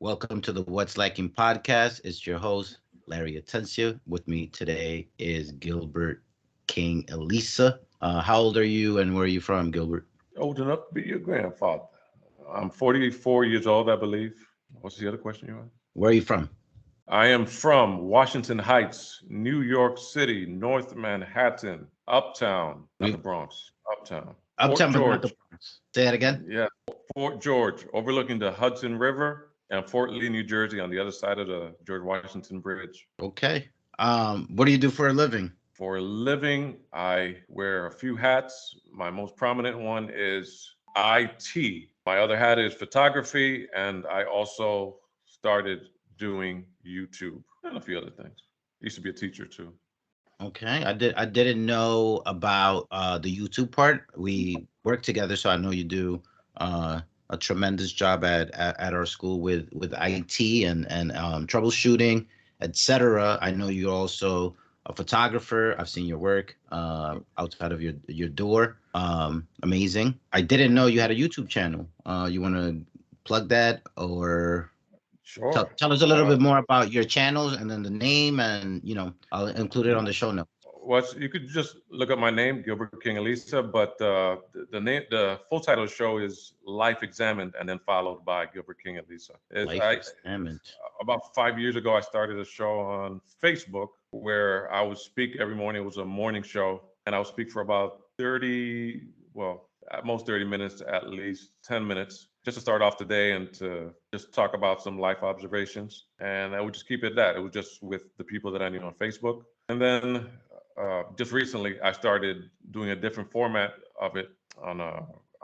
Welcome to the What's Lacking podcast. It's your host, Larry Atencia. With me today is Gilbert King Elisa. How old are you and where are you from, Gilbert? Old enough to be your grandfather. I'm 44 years old, I believe. What's the other question you had? Where are you from? I am from Washington Heights, New York City, North Manhattan, Uptown, not the We Bronx, Uptown. Fort Uptown, but not the George, Bronx. Say that again. yeah, Fort George, overlooking the Hudson River, and Fort Lee, New Jersey, on the other side of the George Washington Bridge. Okay. What do you do for a living? For a living, I wear a few hats. My most prominent one is IT. My other hat is photography, and I also started doing YouTube and a few other things. Used to be a teacher too. Okay. I didn't know about the YouTube part. We work together, so I know you do a tremendous job at our school with IT and troubleshooting, etc. I know you're also a photographer. I've seen your work outside of your door. Amazing. I didn't know you had a YouTube channel. You want to plug that or tell, Sure. tell us a little bit more about your channels and then the name, and I'll include it on the show notes. You could just look up my name, Gilbert King Elisa, but the name, the full title of the show is Life Examined, and then followed by Gilbert King Elisa. Life examined. About 5 years ago, I started a show on Facebook where I would speak every morning. It was a morning show, and I would speak for about 30, well, at most 30 minutes, at least 10 minutes, just to start off the day and to just talk about some life observations. And I would just keep it that. It was just with the people that I knew on Facebook. And then just recently, I started doing a different format of it on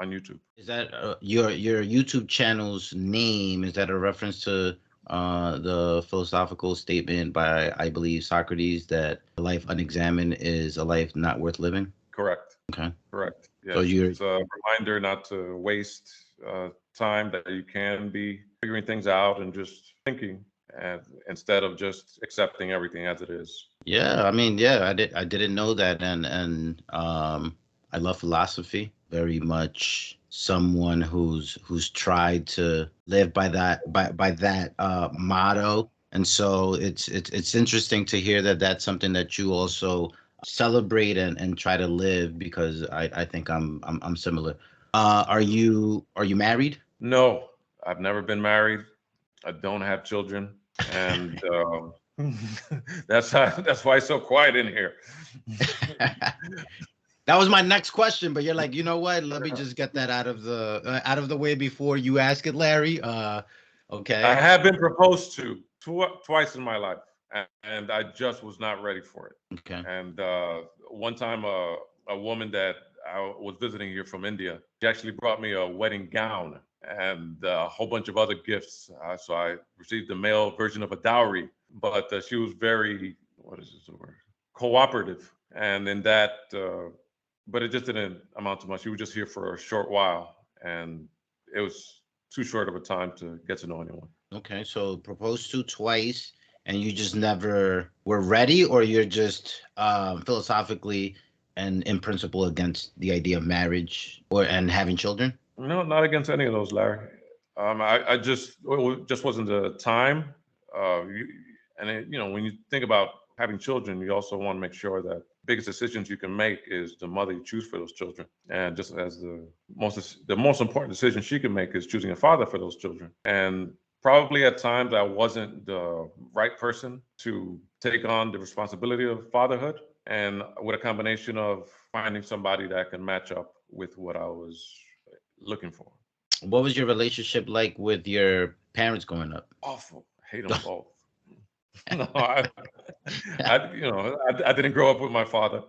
YouTube. Is that your YouTube channel's name? Is that a reference to the philosophical statement by, I believe, Socrates, that a life unexamined is a life not worth living? Correct. Okay. Correct. So Yes, you're it's a reminder not to waste time, that you can be figuring things out and just thinking, and instead of just accepting everything as it is. Yeah, I mean, yeah, I didn't know that, and I love philosophy very much. Someone who's tried to live by that motto, and so it's interesting to hear that that's something that you also celebrate and try to live, because I think I'm similar. Are you married? No, I've never been married. I don't have children, and that's why it's so quiet in here. That was my next question, but you're like, you know what? Let me just get that out of the way before you ask it, Larry. I Okay, have been proposed to twice in my life, and I just was not ready for it. okay. And one time, a woman that I was visiting here from India, she actually brought me a wedding gown and a whole bunch of other gifts. So I received the male version of a dowry, but she was very, what is this word? Cooperative. And in that, but it just didn't amount to much. She was just here for a short while, and it was too short of a time to get to know anyone. Okay, so proposed to twice, and you just never were ready, or you're just philosophically and in principle against the idea of marriage or and having children. No, not against any of those, Larry. I just just wasn't the time. You, when you think about having children, you also want to make sure that biggest decisions you can make is the mother you choose for those children, and just as the most important decision she can make is choosing a father for those children. And probably at times I wasn't the right person to take on the responsibility of fatherhood, and with a combination of finding somebody that can match up with what I was looking for. What was your relationship like with your parents growing up? Awful. Hate them both. No, I didn't grow up with my father.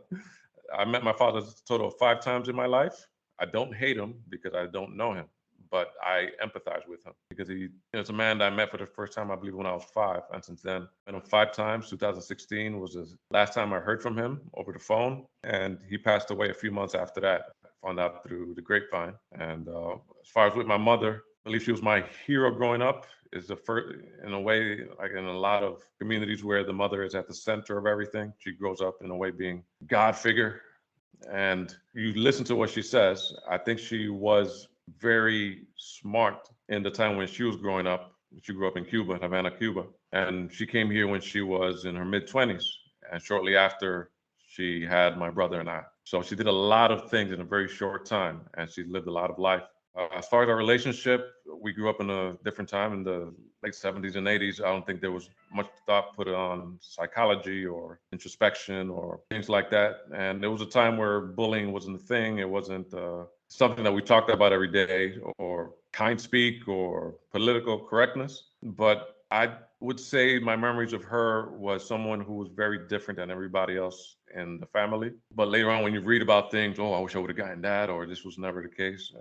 I met my father a total of 5 times in my life. I don't hate him because I don't know him, but I empathize with him because it's a man that I met for the first time, I believe, when I was 5. And since then, I met him 5 times. 2016 was the last time I heard from him over the phone. And he passed away a few months after that. I found out through the grapevine. And as far as with my mother, I believe she was my hero growing up. Is the first, in a way, like in a lot of communities where the mother is at the center of everything. She grows up in a way being God figure, and you listen to what she says. I think she was very smart in the time when she was growing up, She grew up in Cuba, Havana, Cuba, and she came here when she was in her mid-20s, and shortly after she had my brother and I. So she did a lot of things in a very short time, and she lived a lot of life. As far as our relationship, we grew up in a different time in the late 70s and 80s. I don't think there was much thought put on psychology or introspection or things like that. And there was a time where bullying wasn't a thing. It wasn't something that we talked about every day, or kind speak or political correctness. But I would say my memories of her was someone who was very different than everybody else in the family. But later on, when you read about things, oh, I wish I would have gotten that, or this was never the case.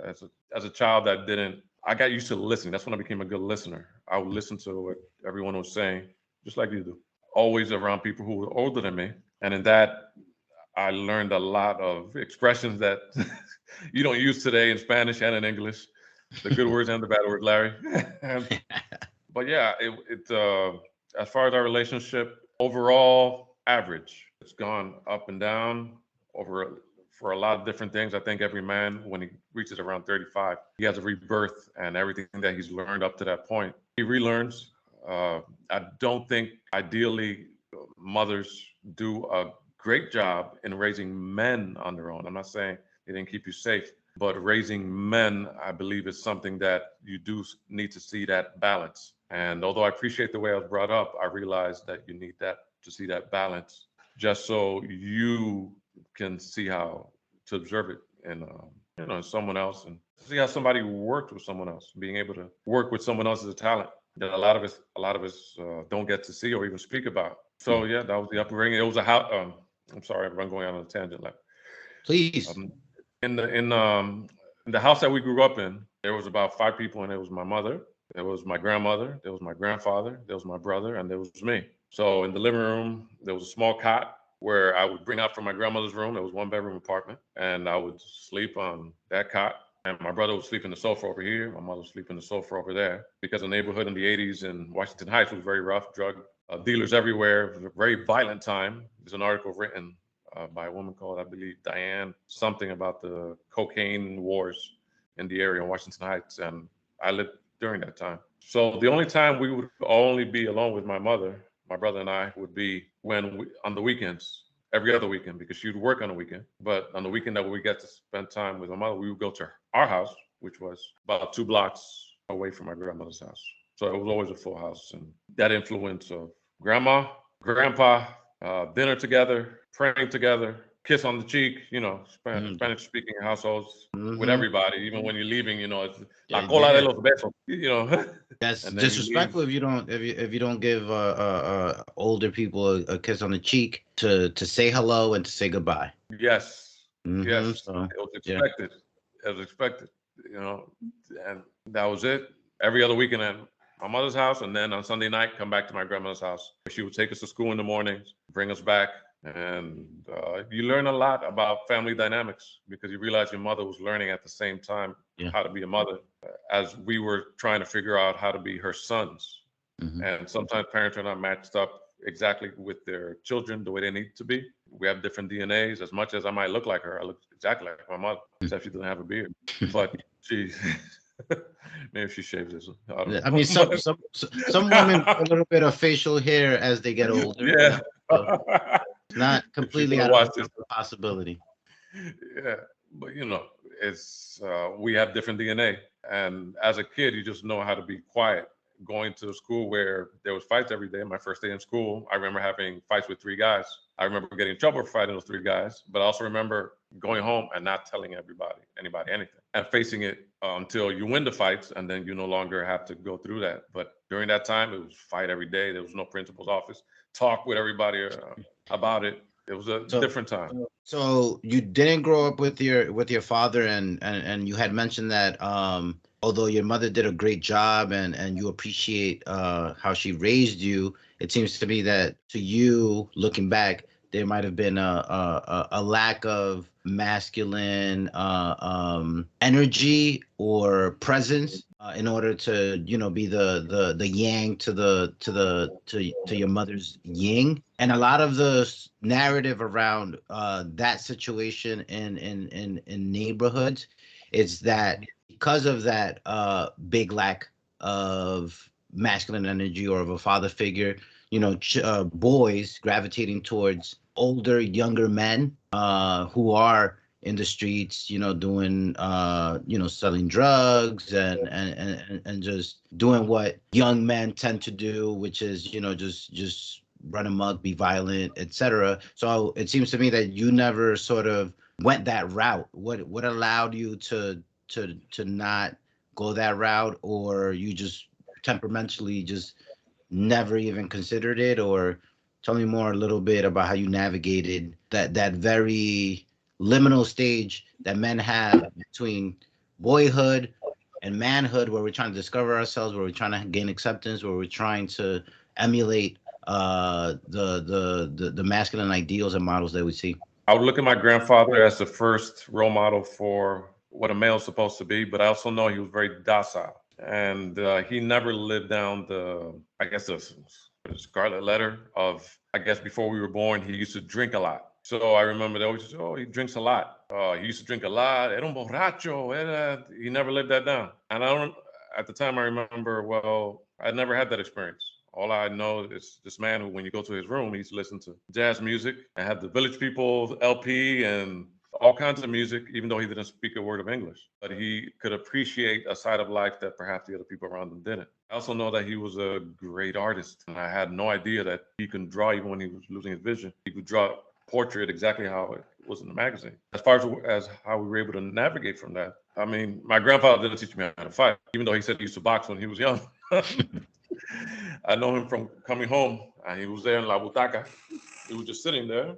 As a child, that didn't. I got used to listening. That's when I became a good listener. I would listen to what everyone was saying, just like you do. Always around people who were older than me, and in that, I learned a lot of expressions that you don't use today in Spanish and in English. The good words and the bad words, Larry. But yeah, as far as our relationship, overall average. It's gone up and down over for a lot of different things. I think every man, when he reaches around 35, he has a rebirth, and everything that he's learned up to that point, he relearns. I don't think ideally mothers do a great job in raising men on their own. I'm not saying they didn't keep you safe, but raising men, I believe, is something that you do need to see that balance. And although I appreciate the way I was brought up, I realize that you need that to see that balance, just so you can see how to observe it in in someone else, and see how somebody worked with someone else. Being able to work with someone else is a talent that a lot of us don't get to see or even speak about. So yeah, that was the upbringing. It was a house. I'm sorry, I'm going on a tangent. Like, Please. um, in the house that we grew up in, there was about five people, and it was my mother, there was my grandmother, there was my grandfather, there was my brother, and there was me. So in the living room, there was a small cot where I would bring out from my grandmother's room. It was one bedroom apartment, and I would sleep on that cot. And my brother would sleep in the sofa over here. My mother would sleep in the sofa over there, because the neighborhood in the 80s in Washington Heights was very rough. Drug dealers everywhere. It was a very violent time. There's an article written by a woman called, I believe, Diane, something about the cocaine wars in the area in Washington Heights. And I lived during that time. So the only time we would only be alone with my mother, my brother and I, would be on the weekends, every other weekend, because she would work on the weekend. But on the weekend that we get to spend time with my mother, we would go to our house, which was about 2 blocks away from my grandmother's house. So it was always a full house. And that influence of grandma, grandpa, dinner together, praying together, kiss on the cheek, Spanish speaking households with Mm-hmm. everybody, even when you're leaving, it's la Yeah, cola de yeah. los besos. That's And then you leave. disrespectful if you don't give older people a kiss on the cheek to say hello and to say goodbye. Yes, Mm-hmm. yes, So it was yeah. expected. It was expected, and that was it. Every other weekend at my mother's house, and then on Sunday night, come back to my grandmother's house. She would take us to school in the mornings, bring us back, and you learn a lot about family dynamics, because you realize your mother was learning at the same time Yeah. how to be a mother, as we were trying to figure out how to be her sons. Mm-hmm. And sometimes parents are not matched up exactly with their children the way they need to be. We have different DNAs. As much as I might look like her, I look exactly like my mother, except she doesn't have a beard. But she, maybe she shaves this. I don't I mean, know. some women get a little bit of facial hair as they get older. Yeah. So it's not If she's completely gonna out of watch the this, realm of possibility. yeah. But it's we have different DNA, and as a kid, you just know how to be quiet. Going to a school where there was fights every day. My first day in school, I remember having fights with three guys. I remember getting in trouble for fighting those three guys, but I also remember going home and not telling anybody anything, and facing it until you win the fights, and then you no longer have to go through that. But during that time, it was fight every day. There was no principal's office. Talk with everybody about it. It was a So different time. So you didn't grow up with your father, and you had mentioned that although your mother did a great job, and you appreciate how she raised you, it seems to me that to you, looking back, there might have been a lack of masculine energy or presence in order to be the yang to your mother's yin. And a lot of the narrative around that situation in neighborhoods is that because of that big lack of masculine energy or of a father figure. Boys gravitating towards older, younger men who are in the streets, doing, selling drugs and just doing what young men tend to do, which is, just run amok, be violent, etc. So it seems to me that you never sort of went that route. What allowed you to not go that route, or you just temperamentally just never even considered it? Or tell me more a little bit about how you navigated that very liminal stage that men have between boyhood and manhood, where we're trying to discover ourselves, where we're trying to gain acceptance, where we're trying to emulate the masculine ideals and models that we see. I would look at my grandfather as the first role model for what a male is supposed to be, but I also know he was very docile. And he never lived down I guess, the scarlet letter of, I guess before we were born, he used to drink a lot. So I remember they always say, oh, he drinks a lot. He used to drink a lot. Era un borracho. He never lived that down. And at the time I remember, well, I never had that experience. All I know is this man who, when you go to his room, he used to listen to jazz music and had the Village People LP and all kinds of music, even though he didn't speak a word of English. But he could appreciate a side of life that perhaps the other people around him didn't. I also know that he was a great artist, and I had no idea that he could draw even when he was losing his vision. He could draw a portrait exactly how it was in the magazine. As far as how we were able to navigate from that, I mean, my grandfather didn't teach me how to fight, even though he said he used to box when he was young. I know him from coming home, and he was there in La Butaca. He was just sitting there,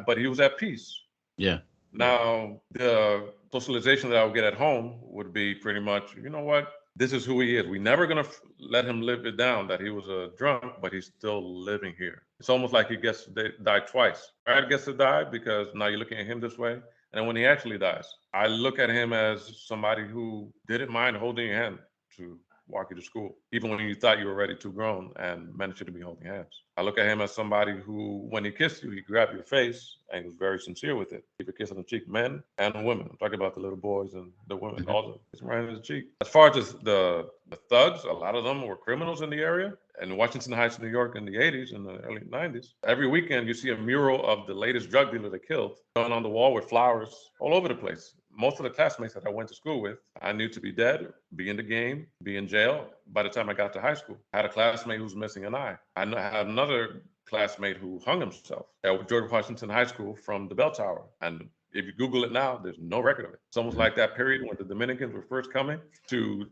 but he was at peace. Yeah. Now, the socialization that I would get at home would be pretty much, you know what? This is who he is. We're never going to let him live it down that he was a drunk, but he's still living here. It's almost like he gets to die twice. Brad gets to die because now you're looking at him this way. And then when he actually dies, I look at him as somebody who didn't mind holding your hand to walk you to school, even when you thought you were already too grown and managed to be holding hands. I look at him as somebody who, when he kissed you, he grabbed your face and he was very sincere with it. He would kiss on the cheek, men and women. I'm talking about the little boys and the women, also kissing right in the cheek. As far as the thugs, a lot of them were criminals in the area. In Washington Heights, New York, in the 80s and the early 90s, every weekend you see a mural of the latest drug dealer they killed going on the wall with flowers all over the place. Most of the classmates that I went to school with, I knew to be dead, be in the game, be in jail by the time I got to high school. I had a classmate who was missing an eye. I had another classmate who hung himself at George Washington High School from the bell tower. And if you Google it now, there's no record of it. It's almost like that period when the Dominicans were first coming to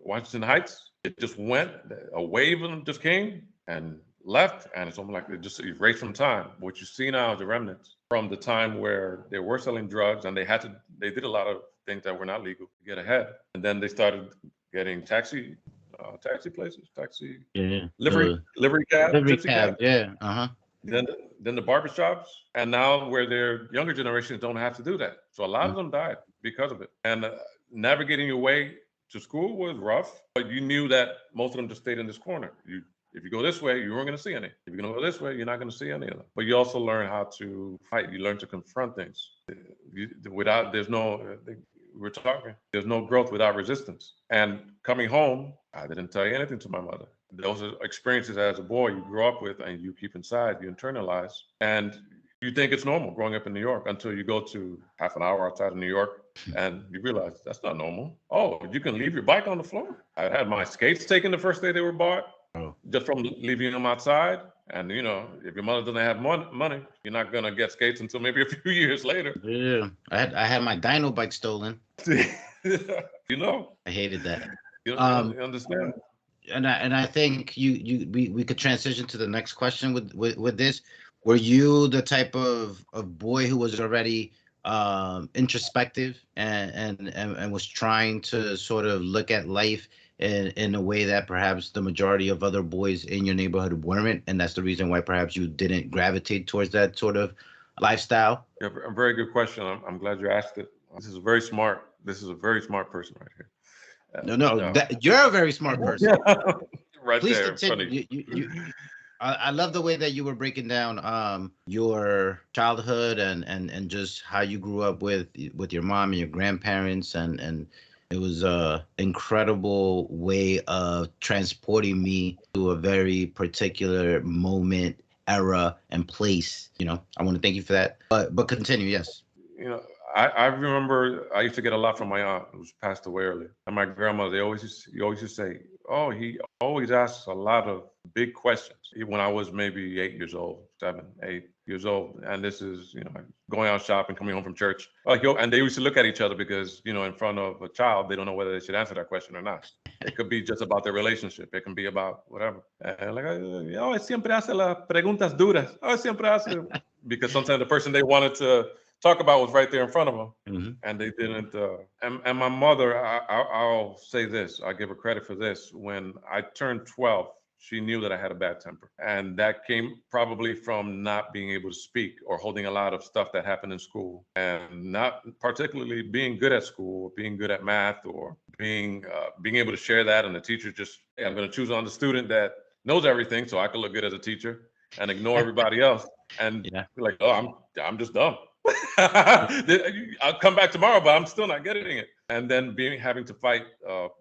Washington Heights. It just went, a wave of them just came and left, and it's almost like they just erased from time. What you see now is the remnants from the time where they were selling drugs, and they did a lot of things that were not legal to get ahead. And then they started getting taxi places, Yeah. livery cab, Livery gypsy cab. cab. Yeah. Uh-huh. Then the barbershops, and now where their younger generations don't have to do that. So a lot of them died because of it. And navigating your way to school was rough, but you knew that most of them just stayed in this corner. If you go this way, you weren't going to see any. If you're going to go this way, you're not going to see any of them. But you also learn how to fight. You learn to confront things. There's no growth without resistance. And coming home, I didn't tell you anything to my mother. Those are experiences as a boy you grow up with and you keep inside, you internalize. And you think it's normal growing up in New York until you go to half an hour outside of New York and you realize that's not normal. Oh, you can leave your bike on the floor. I had my skates taken the first day they were bought. Oh. Just from leaving them outside. And, if your mother doesn't have money, you're not going to get skates until maybe a few years later. Yeah. I had my dyno bike stolen. I hated that. You understand? And I think we could transition to the next question with this. Were you the type of boy who was already introspective and was trying to sort of look at life in a way that perhaps the majority of other boys in your neighborhood weren't, and that's the reason why perhaps you didn't gravitate towards that sort of lifestyle? Yeah, a very good question. I'm glad you asked it. This is a very smart person right here. No. You're a very smart person. Right. Please there. continue. I love the way that you were breaking down your childhood and just how you grew up with your mom and your grandparents and It was a incredible way of transporting me to a very particular moment, era, and place. I want to thank you for that. But continue. Yes. You know, I remember I used to get a lot from my aunt who's passed away early, and my grandmother. You always used to say, "Oh, he always asks a lot of big questions." When I was maybe 8 years old, 7, 8 years old, and this is going out shopping, coming home from church. Like yo, and they used to look at each other because in front of a child, they don't know whether they should answer that question or not. It could be just about their relationship. It can be about whatever. And like, oh, siempre hace las preguntas duras. Oh, siempre hace because sometimes the person they wanted to talk about was right there in front of them, Hmm. and they didn't. And my mother, I'll say this, I give her credit for this. When I turned 12, she knew that I had a bad temper, and that came probably from not being able to speak or holding a lot of stuff that happened in school, and not particularly being good at school, or being good at math, or being able to share that. And the teacher just, hey, I'm going to choose on the student that knows everything, so I can look good as a teacher and ignore everybody else, and Yeah. be like, oh, I'm just dumb. I'll come back tomorrow, but I'm still not getting it. And then having to fight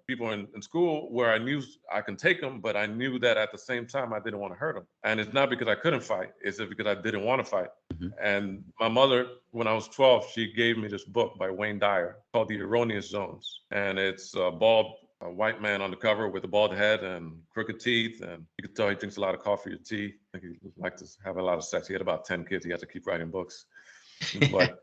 people in school where I knew I can take them, but I knew that at the same time I didn't want to hurt them. And it's not because I couldn't fight; it's just because I didn't want to fight. Hmm. And my mother, when I was 12, she gave me this book by Wayne Dyer called The Erroneous Zones, and it's a white man on the cover with a bald head and crooked teeth, and you could tell he drinks a lot of coffee or tea. I think he liked to have a lot of sex. He had about 10 kids. He had to keep writing books. But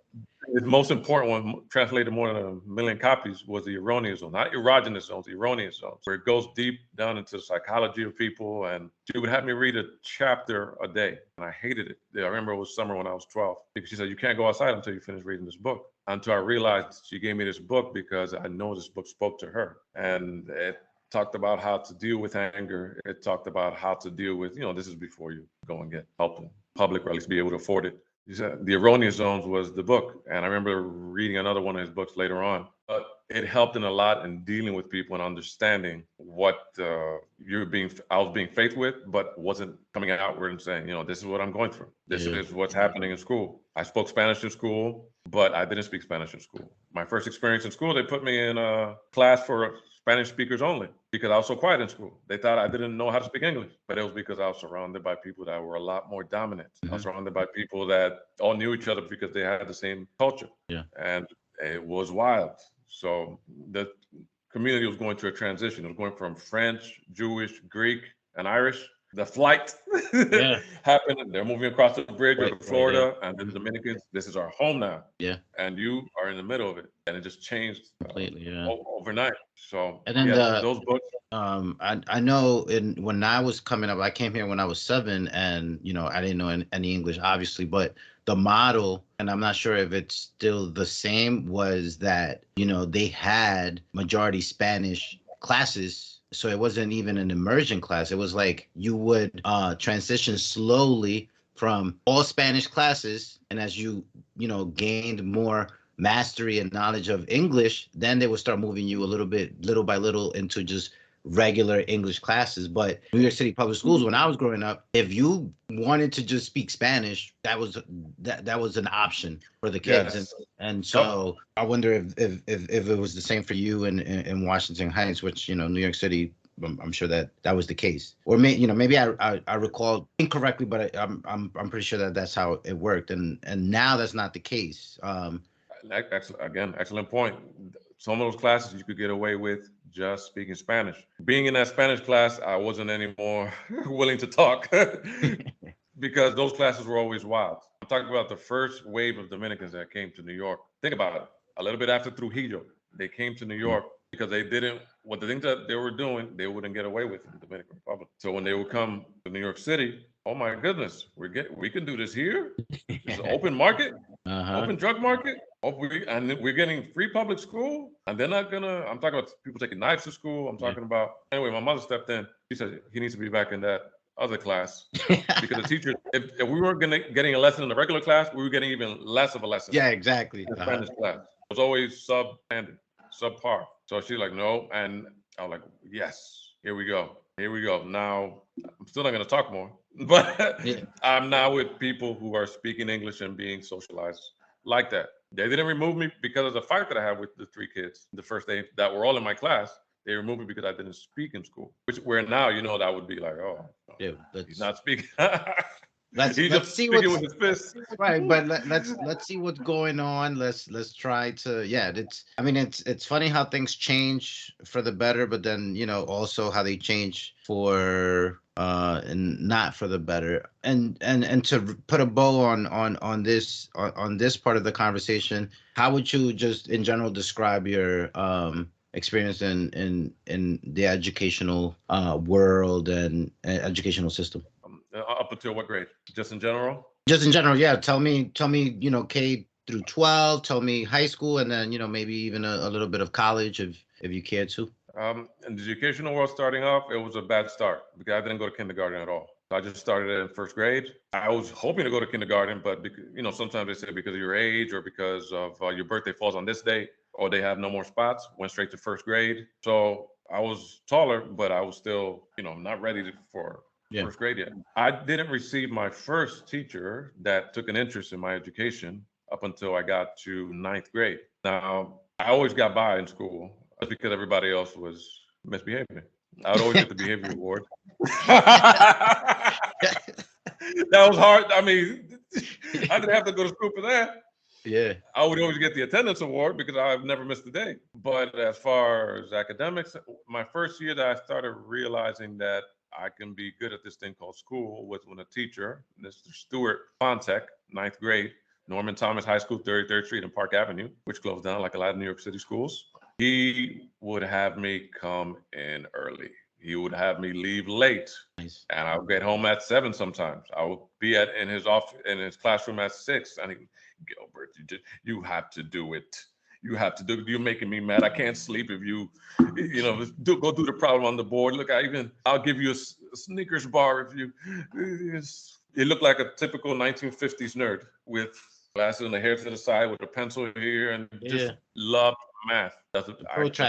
his most important one, translated more than 1 million copies, was the erroneous zone, not erogenous zones, erroneous zones, where it goes deep down into the psychology of people. And she would have me read a chapter a day, and I hated it. I remember it was summer when I was 12, because she said, "You can't go outside until you finish reading this book." Until I realized she gave me this book because I know this book spoke to her, and it talked about how to deal with anger. It talked about how to deal with, this is before you go and get help in public, or at least be able to afford it. He said The Erroneous Zones was the book. And I remember reading another one of his books later on. But it helped in a lot in dealing with people and understanding what I was being faced with, but wasn't coming outward and saying, this is what I'm going through. This Yeah. is what's happening in school. I spoke Spanish in school, but I didn't speak Spanish in school. My first experience in school, they put me in a class for Spanish speakers only because I was so quiet in school. They thought I didn't know how to speak English, but it was because I was surrounded by people that were a lot more dominant. I was Hmm. surrounded by people that all knew each other because they had the same culture. Yeah. And it was wild. So the community was going through a transition. It was going from French, Jewish, Greek, and Irish. The flight Yeah. happened. They're moving across the bridge Right. to Right there. Florida, and the Dominicans. This is our home now, Yeah. and you are in the middle of it, and it just changed Completely. Yeah. overnight. So And then yeah, the those books. I know when I was coming up, I came here when I was 7, and I didn't know any English, obviously, but the model, and I'm not sure if it's still the same, was that they had majority Spanish classes, so it wasn't even an immersion class. It was like you would transition slowly from all Spanish classes, and as gained more mastery and knowledge of English, then they would start moving you a little bit, little by little, into just regular English classes. But New York City public schools, when I was growing up, if you wanted to just speak Spanish, that was an option for the kids. And Yes. and Yep. so I wonder if it was the same for you in Washington Heights, which New York City. I'm sure that was the case, or maybe I recall incorrectly, but I'm pretty sure that that's how it worked, and now that's not the case. Again, excellent point. Some of those classes you could get away with just speaking Spanish. Being in that Spanish class, I wasn't any more willing to talk because those classes were always wild. I'm talking about the first wave of Dominicans that came to New York. Think about it. A little bit after Trujillo, they came to New York because they didn't, what the things that they were doing, they wouldn't get away with in the Dominican Republic. So when they would come to New York City, oh my goodness, we can do this here. This is an open market. Uh-huh. Open drug market. And we're getting free public school. And they're not gonna. I'm talking about people taking knives to school. I'm Yeah. talking about. Anyway, my mother stepped in. She said he needs to be back in that other class because the teacher. If we weren't getting a lesson in the regular class, we were getting even less of a lesson Yeah, exactly. in the Uh-huh. Spanish class. It was always subpar. So she's like, no, and I was like, yes, here we go. Here we go. Now I'm still not gonna talk more, but Yeah. I'm now with people who are speaking English and being socialized like that. They didn't remove me because of the fight that I had with the 3 kids the first day that were all in my class. They removed me because I didn't speak in school. Which where now that would be like, oh, Yeah, he's let's not speaking. He's let's just see speaking what's with his fists. right. But let's see what's going on. Let's try to, yeah. It's, I mean, it's funny how things change for the better, but then also how they change for and not for the better. And to put a bow on this part of the conversation, how would you just in general describe your experience in the educational world and educational system? Up until what grade? Just in general? Just in general, yeah. Tell me, K through 12. Tell me high school, and then maybe even a little bit of college, if you care to. In the educational world, starting off, it was a bad start because I didn't go to kindergarten at all. So I just started in first grade. I was hoping to go to kindergarten, but sometimes they say because of your age or because of your birthday falls on this date, or they have no more spots. Went straight to first grade. So I was taller, but I was still, not ready for Yeah. first grade yet. I didn't receive my first teacher that took an interest in my education up until I got to ninth grade. Now, I always got by in school just because everybody else was misbehaving. I would always get the behavior award. That was hard. I mean, I didn't have to go to school for that. Yeah. I would always get the attendance award because I've never missed a day. But as far as academics, my first year that I started realizing that I can be good at this thing called school was when a teacher, Mr. Stewart Fontek, ninth grade, Norman Thomas High School, 33rd Street and Park Avenue, which closed down like a lot of New York City schools. He would have me come in early. He would have me leave late. Nice. And I would get home at 7 sometimes. I would be in his classroom at 6. And Gilbert, you have to do it. You have to do it. You're making me mad. I can't sleep if you go do the problem on the board. Look, I'll give you a Snickers bar if you. It looked like a typical 1950s nerd with glasses and the hair to the side with a pencil here and just loved math. The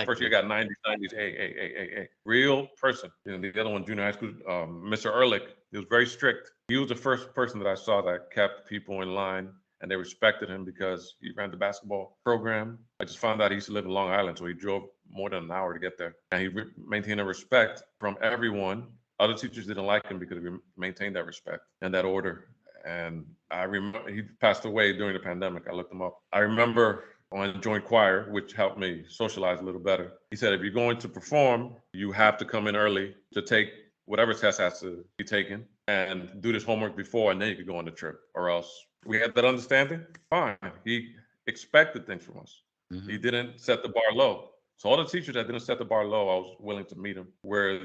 first year I got 90s, 90s, A. Real person. The other one, junior high school, Mr. Ehrlich, he was very strict. He was the first person that I saw that kept people in line and they respected him because he ran the basketball program. I just found out he used to live in Long Island, so he drove more than an hour to get there. And he maintained a respect from everyone. Other teachers didn't like him because he maintained that respect and that order. And I remember he passed away during the pandemic. I looked him up. I remember when I joined choir, which helped me socialize a little better. He said, if you're going to perform, you have to come in early to take whatever test has to be taken and do this homework before, and then you could go on the trip, or else we had that understanding. Fine. He expected things from us. Mm-hmm. He didn't set the bar low. So all the teachers that didn't set the bar low, I was willing to meet them where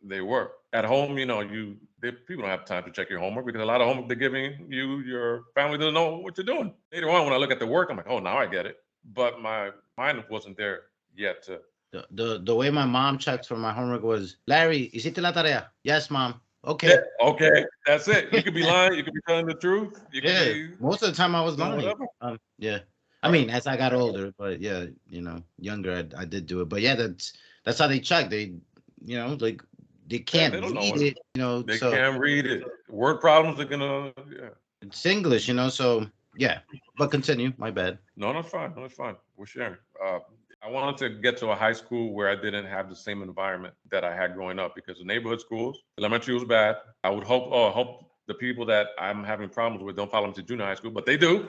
they were. At home, people don't have time to check your homework because a lot of homework they're giving you, your family doesn't know what you're doing. Later on, when I look at the work, I'm like, oh, now I get it. But my mind wasn't there yet. The way my mom checked for my homework was, Larry, hiciste la tarea? Yes, mom. Okay. Yeah, okay, that's it. You could be lying. You could be telling the truth. Most of the time I was lying. Yeah. I mean, as I got older, but yeah, younger, I did do it. But yeah, that's how they check. They, like they can't read it. They can't read it. Word problems are gonna. Yeah. It's English, so yeah. But continue. My bad. No, that's fine. No, that's fine. We're sharing. I wanted to get to a high school where I didn't have the same environment that I had growing up because the neighborhood schools, elementary was bad. I would hope the people that I'm having problems with don't follow me to junior high school, but they do.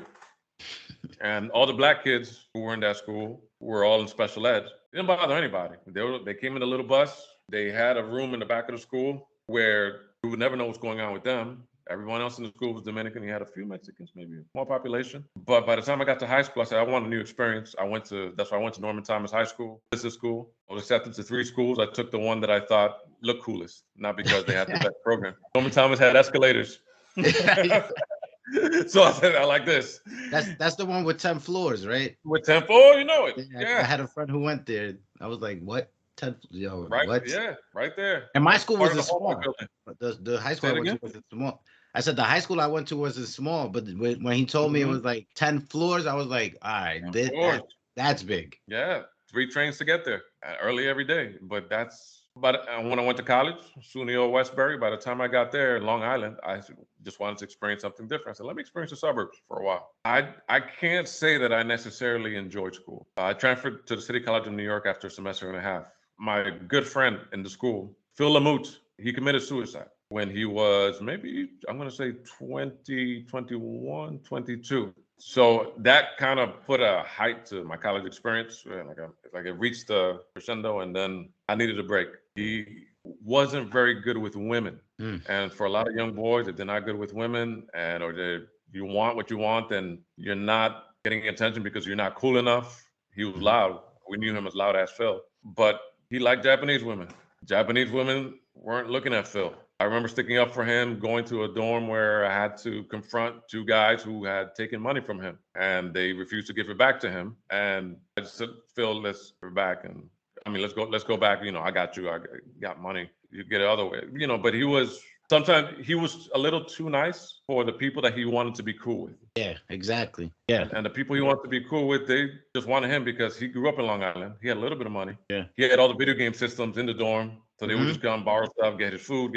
And all the black kids who were in that school were all in special ed. It didn't bother anybody. They came in a little bus. They had a room in the back of the school where you would never know what's going on with them. Everyone else in the school was Dominican. You had a few Mexicans, maybe a small population. But by the time I got to high school, I said, I want a new experience. That's why I went to Norman Thomas High School, business school. I was accepted to 3 schools. I took the one that I thought looked coolest, not because they had the best program. Norman Thomas had escalators. So I said, I like this. That's the one with 10 floors, right? With 10 floors, you know it. Yeah. I had a friend who went there. I was like, what? 10, right, what? Yeah, right there. And my school was small. The high school I went to was small. I said the high school I went to was small, but when he told me it was like 10 floors, I was like, all right, that's big. Yeah, 3 trains to get there early every day. But But when I went to college, SUNY or Westbury, by the time I got there in Long Island, I just wanted to experience something different. I said, let me experience the suburbs for a while. I can't say that I necessarily enjoyed school. I transferred to the City College of New York after a semester and a half. My good friend in the school, Phil Lamute, he committed suicide when he was maybe, I'm going to say 20, 21, 22. So that kind of put a height to my college experience. Like it reached the crescendo, and then I needed a break. He wasn't very good with women, and for a lot of young boys, if they're not good with women, and you want what you want, and you're not getting attention because you're not cool enough. He was loud. We knew him as Loud Ass Phil, but he liked Japanese women. Japanese women weren't looking at Phil. I remember sticking up for him, going to a dorm where I had to confront two guys who had taken money from him, and they refused to give it back to him. And I just said, Phil, let's give it back. And I mean, let's go back. I got you. I got money. You get it other way. But sometimes he was a little too nice for the people that he wanted to be cool with. Yeah, exactly. Yeah. And the people he wanted to be cool with, they just wanted him because he grew up in Long Island. He had a little bit of money. Yeah. He had all the video game systems in the dorm. So they would just come borrow stuff, get his food,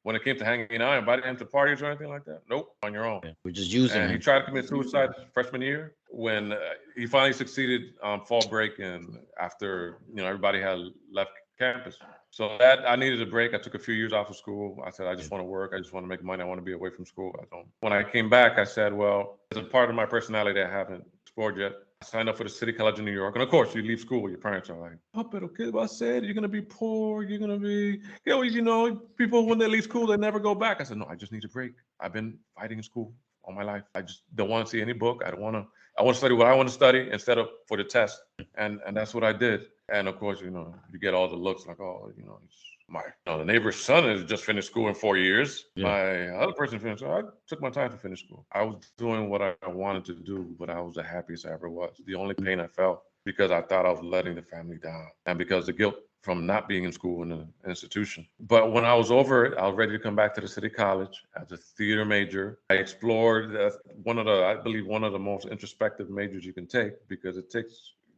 when it came to hanging out, invited him to parties or anything like that. Nope, on your own. Yeah. We're just using him. He tried to commit suicide freshman year when he finally succeeded on fall break, and after everybody had left campus. So that I needed a break. I took a few years off of school. I said, I just want to work. I just want to make money. I want to be away from school. When I came back, I said, well, there's a part of my personality I haven't explored yet. I signed up for the City College of New York. And of course, you leave school, your parents are like, oh, pero qué va a ser? You're going to be poor. You're going to be, people, when they leave school, they never go back. I said, no, I just need a break. I've been fighting in school all my life. I just don't want to see any book. I want to study what I want to study instead of for the test. And that's what I did. And of course, you get all the looks like, oh, the neighbor's son has just finished school in 4 years. Yeah. My other person finished. So I took my time to finish school. I was doing what I wanted to do, but I was the happiest I ever was. The only pain I felt because I thought I was letting the family down, and because the guilt from not being in school in an institution. But when I was over it, I was ready to come back to the City College as a theater major. I explored one of the most introspective majors you can take, because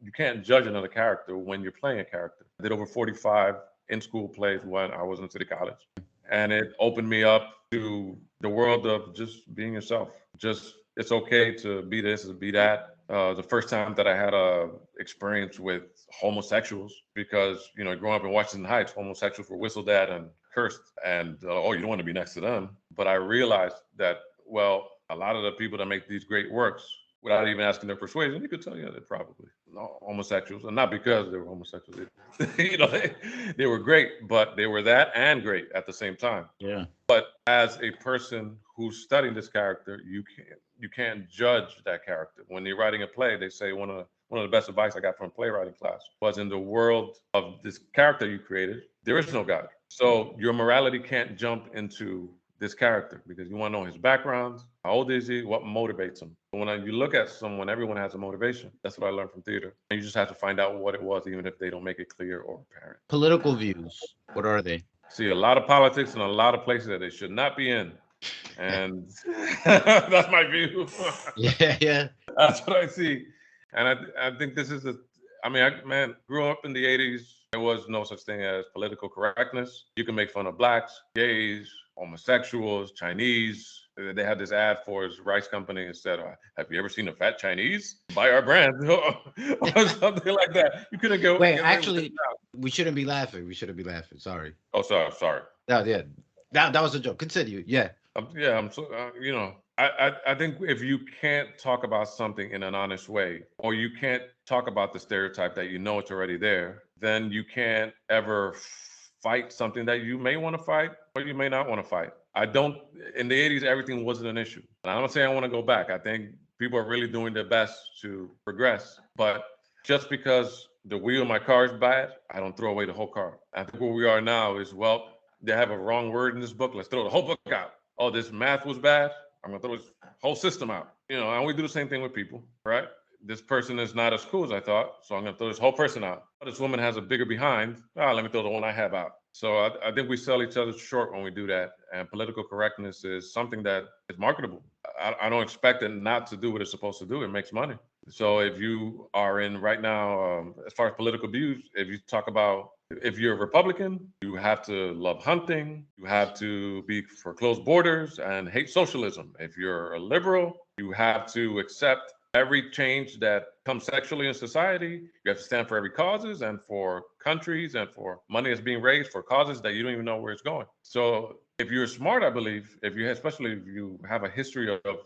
you can't judge another character when you're playing a character. I did over 45 in-school plays when I was in City College. And it opened me up to the world of just being yourself. Just, it's okay to be this and be that. The first time that I had a experience with homosexuals, because, growing up in Washington Heights, homosexuals were whistled at and cursed. And, you don't want to be next to them. But I realized that, well, a lot of the people that make these great works, without even asking their persuasion, you could tell they're probably homosexuals, and not because they were homosexuals. They were great, but they were that and great at the same time. Yeah. But as a person who's studying this character, you can't judge that character. When you're writing a play, they say one of the best advice I got from playwriting class was, in the world of this character you created, there is no God. So your morality can't jump into this character, because you want to know his background, how old is he, what motivates him. When you look at someone, everyone has a motivation. That's what I learned from theater. And you just have to find out what it was, even if they don't make it clear or apparent. Political views, what are they? See, a lot of politics in a lot of places that they should not be in. And that's my view. Yeah. That's what I see. And I think this is grew up in the 80s. There was no such thing as political correctness. You can make fun of blacks, gays, homosexuals, Chinese. They had this ad for his rice company and said, have you ever seen a fat Chinese? Buy our brand. Or something like that. You couldn't go. Wait, actually, we shouldn't be laughing. Sorry. Oh, sorry. No, yeah. That was a joke. Continue. Yeah. I'm so, I think if you can't talk about something in an honest way, or you can't talk about the stereotype that it's already there, then you can't ever fight something that you may want to fight or you may not want to fight. In the 80s, everything wasn't an issue. And I'm not saying I want to go back. I think people are really doing their best to progress. But just because the wheel of my car is bad, I don't throw away the whole car. I think where we are now is, well, they have a wrong word in this book. Let's throw the whole book out. Oh, this math was bad. I'm going to throw this whole system out. And we do the same thing with people, right? This person is not as cool as I thought, so I'm going to throw this whole person out. This woman has a bigger behind. Let me throw the one I have out. So I think we sell each other short when we do that. And political correctness is something that is marketable. I don't expect it not to do what it's supposed to do. It makes money. So if you are in right now, as far as political views, if you talk about if you're a Republican, you have to love hunting, you have to be for closed borders and hate socialism. If you're a liberal, you have to accept every change that comes sexually in society. You have to stand for every causes and for countries and for money that's being raised for causes that you don't even know where it's going. So if you're smart, I believe, if you especially if you have a history of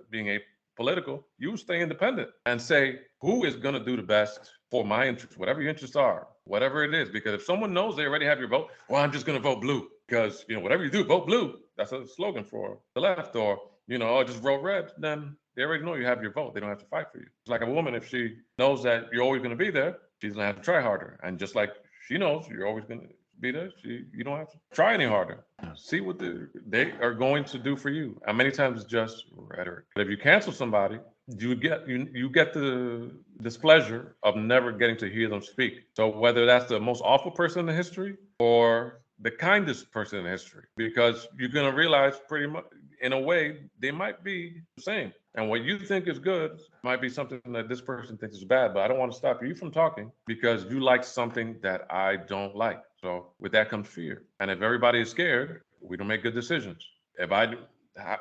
being a political, you stay independent and say, who is going to do the best for my interests, whatever your interests are, whatever it is. Because if someone knows they already have your vote, well, I'm just going to vote blue because, whatever you do, vote blue. That's a slogan for the left. Or, oh, just vote red. Then they already know you have your vote. They don't have to fight for you. It's like a woman, if she knows that you're always going to be there, she's going to have to try harder. And just like she knows you're always going to be there, you don't have to try any harder. See what they are going to do for you. And many times it's just rhetoric. But if you cancel somebody, you get the displeasure of never getting to hear them speak. So whether that's the most awful person in history or the kindest person in history, because you're going to realize pretty much in a way they might be the same. And what you think is good might be something that this person thinks is bad, but I don't want to stop you from talking because you like something that I don't like. So with that comes fear. And if everybody is scared, we don't make good decisions. If I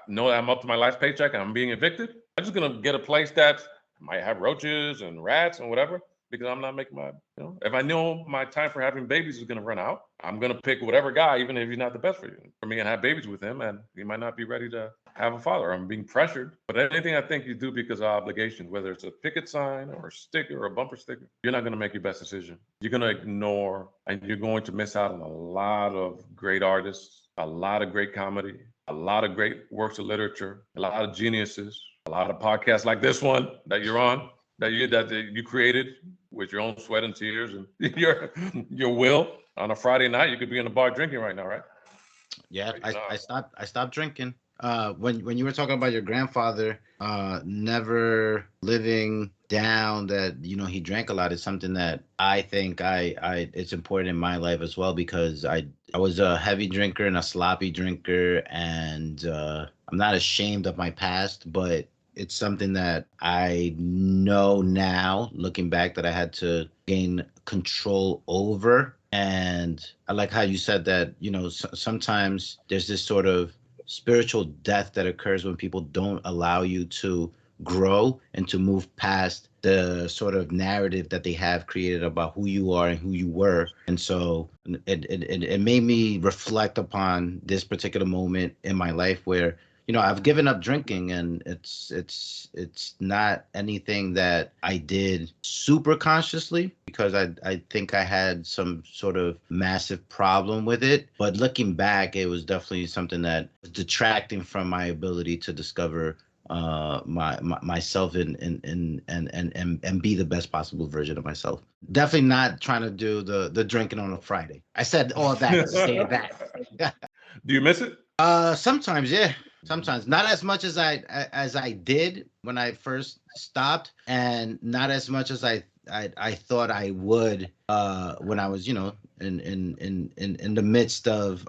know that I'm up to my last paycheck and I'm being evicted, I'm just going to get a place that might have roaches and rats and whatever, because I'm not making if I know my time for having babies is going to run out, I'm going to pick whatever guy, even if he's not the best for me, and have babies with him. And he might not be ready to have a father. I'm being pressured. But anything I think you do because of obligations, whether it's a picket sign or a sticker or a bumper sticker, you're not going to make your best decision. You're going to ignore, and you're going to miss out on a lot of great artists, a lot of great comedy, a lot of great works of literature, a lot of geniuses, a lot of podcasts like this one that you're on, that you created with your own sweat and tears and your will. On a Friday night, you could be in a bar drinking right now, right? Yeah, I stopped drinking. When you were talking about your grandfather never living down that he drank a lot is something that I think I it's important in my life as well, because I was a heavy drinker and a sloppy drinker, and I'm not ashamed of my past, but it's something that I know now, looking back, that I had to gain control over. And I like how you said that, sometimes there's this sort of spiritual death that occurs when people don't allow you to grow and to move past the sort of narrative that they have created about who you are and who you were. And so it made me reflect upon this particular moment in my life where I've given up drinking, and it's not anything that I did super consciously, because I think I had some sort of massive problem with it. But looking back, it was definitely something that was detracting from my ability to discover myself and be the best possible version of myself. Definitely not trying to do the drinking on a Friday. I said all that to say that. Do you miss it? Sometimes, yeah. Sometimes, not as much as I did when I first stopped, and not as much as I thought I would when I was, in the midst of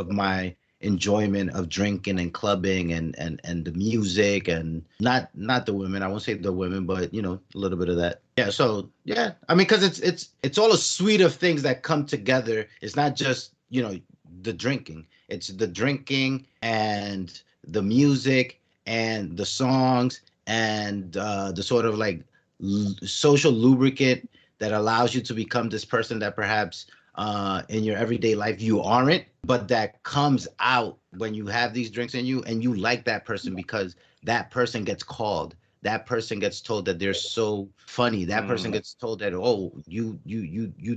my enjoyment of drinking and clubbing and the music, and not the women. I won't say the women, but a little bit of that. Yeah. So yeah, I mean, because it's all a suite of things that come together. It's not just the drinking. It's the drinking and the music and the songs and the sort of like social lubricant that allows you to become this person that perhaps in your everyday life you aren't, but that comes out when you have these drinks in you, and you like that person because that person gets called. That person gets told that they're so funny. That person gets told that, oh, you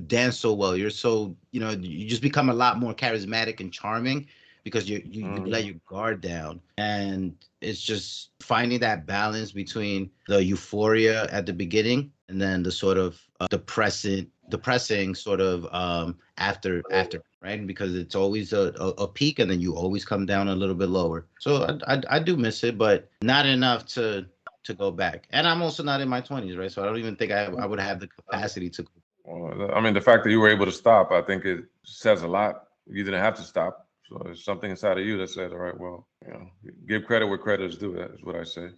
dance so well. You're so, you just become a lot more charismatic and charming because you let your guard down. And it's just finding that balance between the euphoria at the beginning and then the sort of depressing sort of after, right? Because it's always a peak, and then you always come down a little bit lower. So I do miss it, but not enough to go back. And I'm also not in my 20s, right? So I don't even think I would have the capacity to. Well, I mean, the fact that you were able to stop, I think it says a lot. You didn't have to stop. So there's something inside of you that said, all right, well, give credit where credit is due. That is what I say.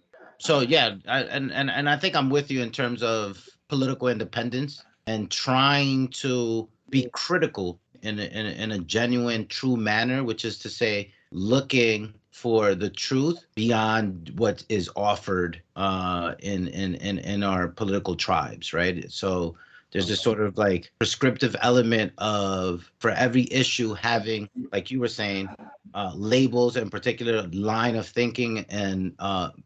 So yeah, and I think I'm with you in terms of political independence and trying to be critical in a genuine, true manner, which is to say, looking for the truth beyond what is offered in our political tribes, right? So there's this sort of like prescriptive element of for every issue having, like you were saying, labels and particular line of thinking and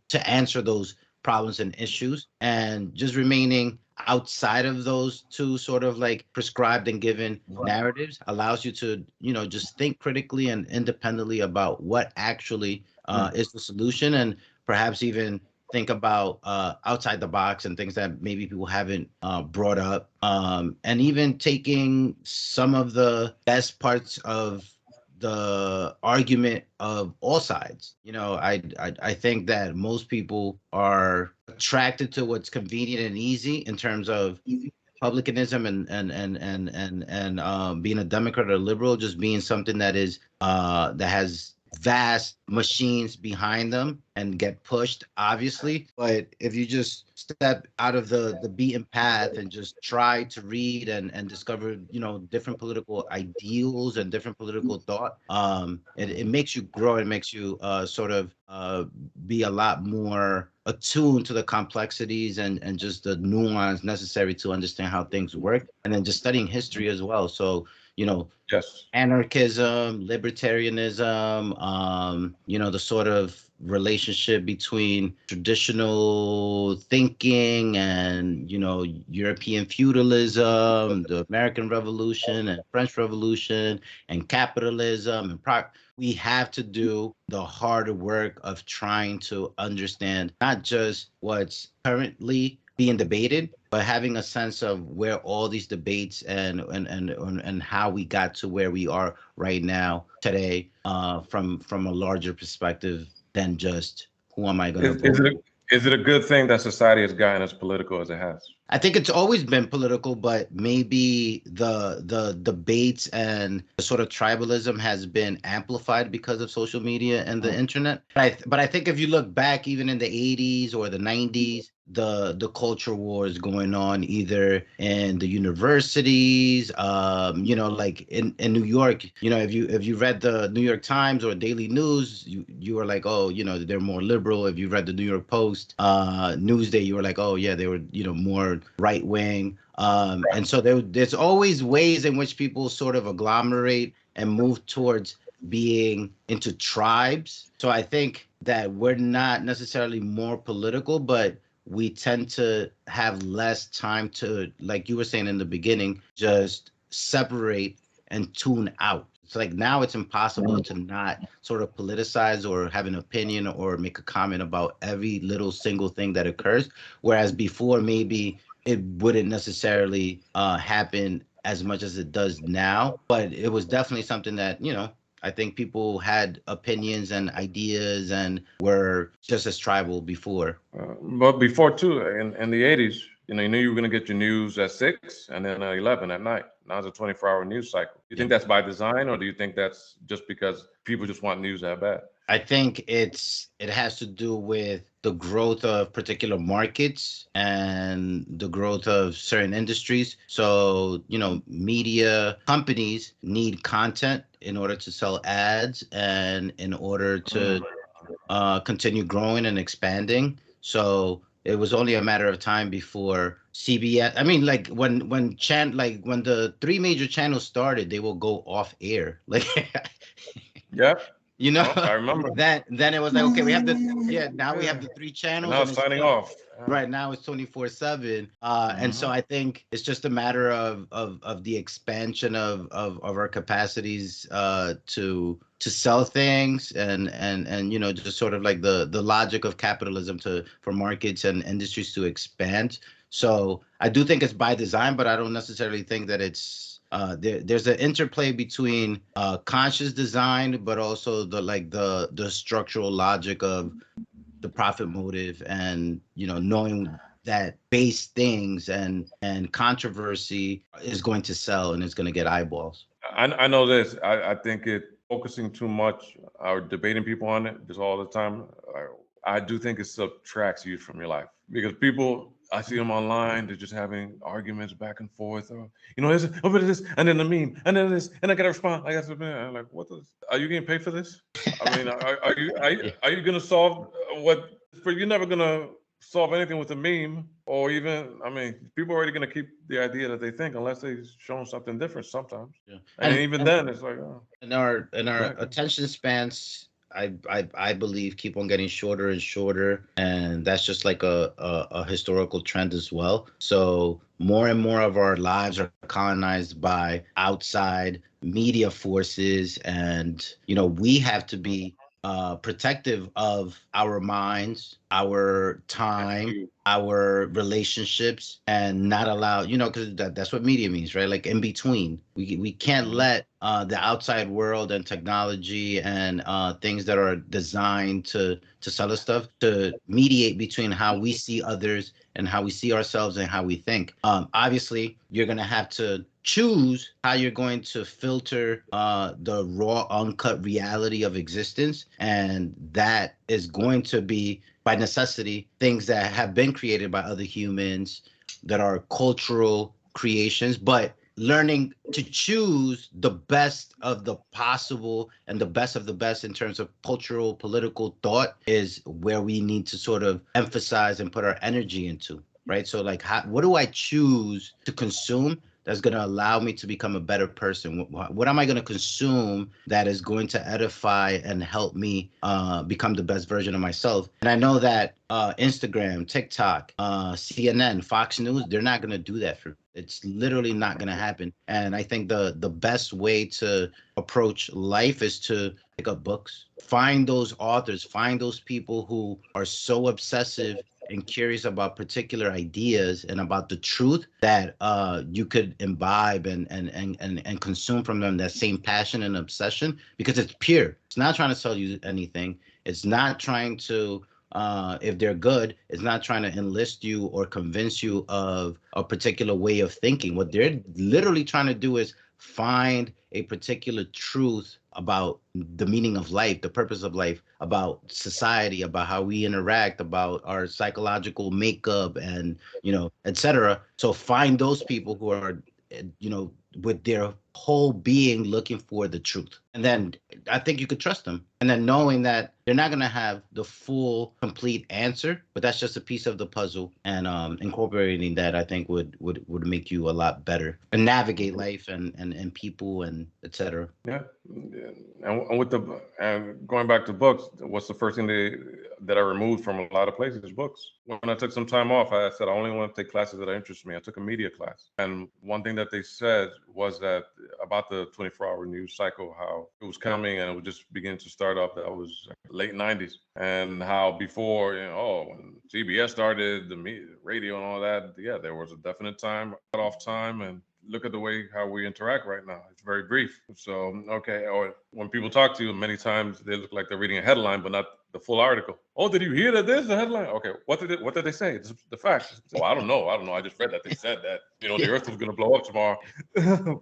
to answer those problems and issues, and just remaining outside of those two sort of like prescribed and given narratives allows you to just think critically and independently about what actually is the solution, and perhaps even think about outside the box and things that maybe people haven't brought up, and even taking some of the best parts of the argument of all sides. I think that most people are attracted to what's convenient and easy in terms of republicanism and being a Democrat or liberal just being something that has vast machines behind them and get pushed, obviously. But if you just step out of the beaten path and just try to read and discover different political ideals and different political thought, it makes you grow. It makes you sort of be a lot more attuned to the complexities and just the nuance necessary to understand how things work, and then just studying history as well. So you know Yes. anarchism, libertarianism, the sort of relationship between traditional thinking and, European feudalism, the American Revolution and French Revolution, and capitalism we have to do the hard work of trying to understand not just what's currently being debated, but having a sense of where all these debates and how we got to where we are right now today, from a larger perspective than just who am I going to Is, is vote. it a, is it a good thing that society has gotten as political as it has? I think it's always been political, but maybe the debates and the sort of tribalism has been amplified because of social media and the internet. But I think if you look back, even in the 80s or the 90s, the culture wars going on either in the universities, like in New York, if you read the New York Times or Daily News, you were like, oh, they're more liberal. If you read the New York Post Newsday, you were like, oh yeah, they were more right wing. And so there's always ways in which people sort of agglomerate and move towards being into tribes. So I think that we're not necessarily more political, but we tend to have less time to, like you were saying in the beginning, just separate and tune out. It's like now it's impossible to not sort of politicize or have an opinion or make a comment about every little single thing that occurs. Whereas before, maybe it wouldn't necessarily happen as much as it does now. But it was definitely something that, I think people had opinions and ideas and were just as tribal before. But before too, in the 80s, you knew you were going to get your news at 6 and then 11 at night. Now it's a 24-hour news cycle. You think that's by design, or do you think that's just because people just want news that bad? I think it has to do with the growth of particular markets and the growth of certain industries. So, media companies need content in order to sell ads and in order to continue growing and expanding. So it was only a matter of time before CBS. I mean, like when the three major channels started, they will go off air. Like Yeah. you know, Oh, I remember. that then it was like, okay, we have now we have Yeah. the three And channels now and it's it's signing off. right now it's 24/7. And so Mhm. I think it's just a matter of the expansion of our capacities to sell things and just sort of like the logic of capitalism to for markets and industries to expand. So I do think it's by design, but I don't necessarily think that there's an interplay between conscious design, but also the structural logic of the profit motive and knowing that base things and controversy is going to sell and it's going to get eyeballs. I know this. I think it focusing too much or debating people on it just all the time. I do think it subtracts you from your life because people, I see them online, they're just having arguments back and forth. Or, this, oh, but this, and then the meme, and then this, and I got to respond. I got to, I'm like, what the, are you getting paid for this? I mean, Yeah. are you going to solve what, you're never going to solve anything with a meme or even, I mean, people are already going to keep the idea that they think unless they've shown something different sometimes. Yeah. And even then it's like, oh, go In our ahead. attention spans, I believe keep on getting shorter and shorter, and that's just like a historical trend as well. So more and more of our lives are colonized by outside media forces, and we have to be protective of our minds, our time, You. our relationships, and not allow, because that's what media means, right? Like in between. We can't Mhm. let the outside world and technology and things that are designed to sell us stuff to mediate between how we see others and how we see ourselves and how we think. Obviously, you're gonna have to choose how you're going to filter the raw, uncut reality of existence, and that is going to be by necessity things that have been created by other humans that are cultural creations, but learning to choose the best of the possible and the best of the best in terms of cultural political thought is where we need to sort of emphasize and put our energy into, right? So like what do I choose to consume that's going to allow me to become a better person? What am I going to consume that is going to edify and help me become the best version of myself? And I know that Instagram, TikTok, CNN, Fox News, they're not going to do that for me. It's literally not going to happen. And I think the best way to approach life is to pick up books, find those authors, find those people who are so obsessive and curious about particular ideas and about the truth that you could imbibe and consume from them that same passion and obsession, because it's pure. It's not trying to sell you anything. It's not trying to if they're good, it's not trying to enlist you or convince you of a particular way of thinking. What they're literally trying to do is find a particular truth about the meaning of life, the purpose of life, about society, about how we interact, about our psychological makeup, and etc. So find those people who are, with their whole being looking for the truth, and then I think you could trust them. And then knowing that they're not going to have the full, complete answer, but that's just a piece of the puzzle. And incorporating that, I think, would make you a lot better and navigate life and people and etc. Yeah, and with the and going back to books, what's the first thing that I removed from a lot of places? Books. When I took some time off, I said I only want to take classes that interest me. I took a media class, and one thing that they said was that about the 24-hour news cycle, how it was coming and it was just beginning to start up. That was late '90s, and how before, when CBS started, the radio and all that, yeah, there was a definite time, cut off time, and look at the way how we interact right now. It's very brief. So, okay, or when people talk to you, many times they look like they're reading a headline, but not the full article. Oh, did you hear that? There's the headline. Okay, what did they say? The facts. Well, I don't know. I just read that they said that the Earth was going to blow up tomorrow, and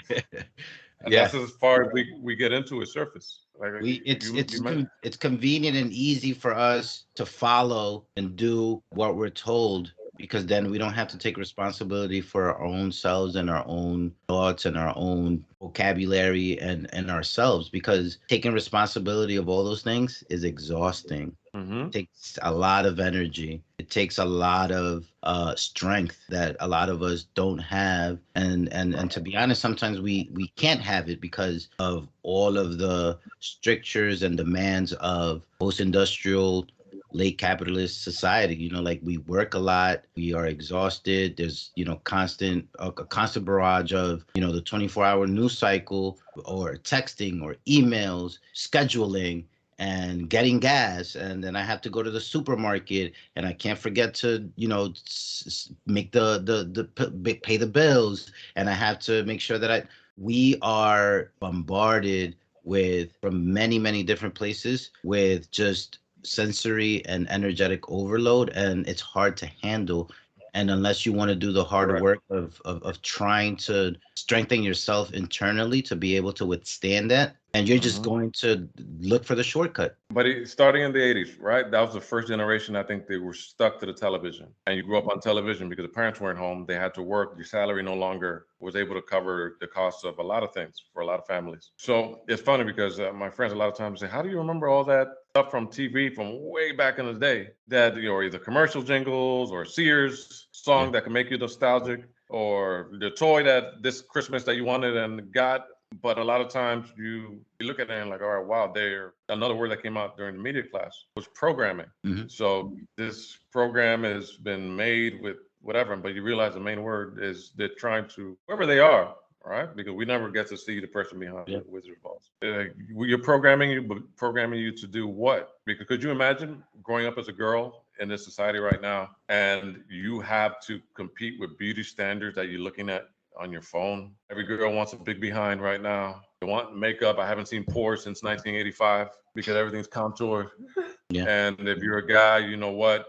Yeah. that's as far as we get into its surface. Like We you meant. it's convenient and easy for us to follow and do what we're told, because then we don't have to take responsibility for our own selves and our own thoughts and our own vocabulary and ourselves, because taking responsibility of all those things is exhausting. Mm-hmm. Takes a lot of energy. It takes a lot of strength that a lot of us don't have, and to be honest, sometimes we can't have it because of all of the strictures and demands of post-industrial late capitalist society. Like we work a lot, we are exhausted. There's constant a constant barrage of the 24-hour news cycle, or texting, or emails, scheduling, and getting gas, and then I have to go to the supermarket, and I can't forget to make pay the bills, and I have to make sure that we are bombarded with, from many many different places, with just sensory and energetic overload, and it's hard to handle. And unless you want to do the hard Correct. work of trying to strengthen yourself internally to be able to withstand that, and you're just Mm-hmm. going to look for the shortcut. But starting in the 80s, right? That was the first generation. I think they were stuck to the television. And you grew up on television because the parents weren't home. They had to work. Your salary no longer was able to cover the costs of a lot of things for a lot of families. So it's funny because my friends a lot of times say, how do you remember all that stuff from TV from way back in the day? That, you know, either commercial jingles or Sears song that can make you nostalgic, or the toy that this Christmas that you wanted and got. But a lot of times you look at it and like, all right, wow, there. Another word that came out during the media class was programming. Mhm. So this program has been made with whatever, but you realize the main word is they're trying to, whoever they are, right? Because we never get to see the person behind Yeah. the Wizard of Oz. You're programming you, but programming you to do what? Because could you imagine growing up as a girl in this society right now, and you have to compete with beauty standards that you're looking at on your phone? Every girl wants a big behind right now. They want makeup. I haven't seen pores since 1985 because everything's contoured. Yeah. And if you're a guy, you know what?